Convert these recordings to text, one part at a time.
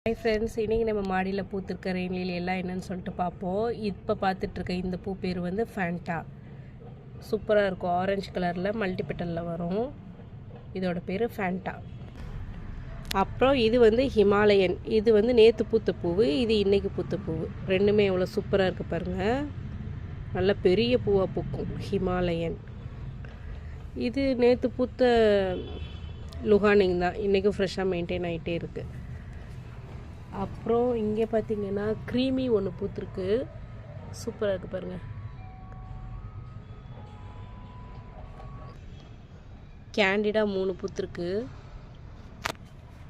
Hi friends, இன்றைக்கி நம்ம மாடியில் பூத்திருக்க ரெயின் லிலி எல்லாம் என்னென்னு சொல்லிட்டு பார்ப்போம். இப்போ பார்த்துட்ருக்க இந்த பூ பேர் வந்து ஃபேண்டா. சூப்பராக இருக்கும். ஆரஞ்சு கலரில் மல்டிபெட்டலில் வரும். இதோட பேர் ஃபேண்டா. அப்புறம் இது வந்து ஹிமாலயன். இது வந்து நேற்று பூத்த பூவு, இது இன்றைக்கி பூத்த பூவு. ரெண்டுமே எவ்வளோ சூப்பராக இருக்குது பாருங்கள். நல்ல பெரிய பூவாக பூக்கும் ஹிமாலயன். இது நேற்று பூத்த லுகானிங் தான், இன்றைக்கும் ஃப்ரெஷ்ஷாக மெயின்டைன் ஆகிட்டே இருக்குது. அப்புறம் இங்கே பார்த்தீங்கன்னா க்ரீமி ஒன்று பூத்துருக்கு, சூப்பராக இருக்குது பாருங்கள். கேண்டிடா 3 பூத்துருக்கு.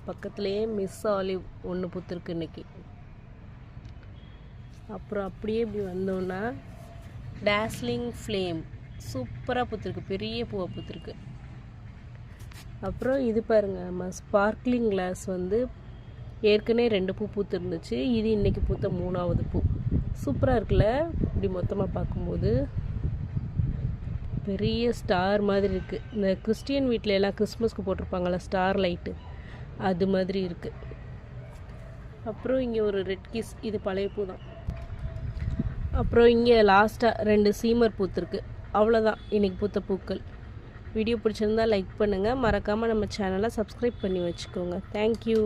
பக்கத்துலேயே மிஸ் ஆலிவ் ஒன்று பூத்துருக்கு இன்றைக்கி. அப்புறம் அப்படியே இப்படி வந்தோன்னா டாஸ்லிங் ஃப்ளேம் சூப்பராக பூத்துருக்கு, பெரிய பூவை பூத்துருக்கு. அப்புறம் இது பாருங்கள், நம்ம ஸ்பார்க்லிங் கிளாஸ் வந்து ஏற்கனவே 2 பூ பூத்து இருந்துச்சு. இது இன்றைக்கி பூத்த 3ஆவது பூ. சூப்பராக இருக்குல்ல? இப்படி மொத்தமாக பார்க்கும்போது பெரிய ஸ்டார் மாதிரி இருக்குது. இந்த கிறிஸ்டியன் வீட்டில் எல்லாம் கிறிஸ்மஸ்க்கு போட்டிருப்பாங்கள்ல ஸ்டார் லைட்டு, அது மாதிரி இருக்குது. அப்புறம் இங்கே ஒரு ரெட் கிஸ், இது பழைய பூ தான். அப்புறம் இங்கே லாஸ்ட்டாக 2 சீமர் பூத்துருக்கு. அவ்வளோதான் இன்றைக்கி பூத்த பூக்கள். வீடியோ பிடிச்சிருந்தா லைக் பண்ணுங்கள், மறக்காமல் நம்ம சேனலை சப்ஸ்கிரைப் பண்ணி வச்சுக்கோங்க. தேங்க்யூ.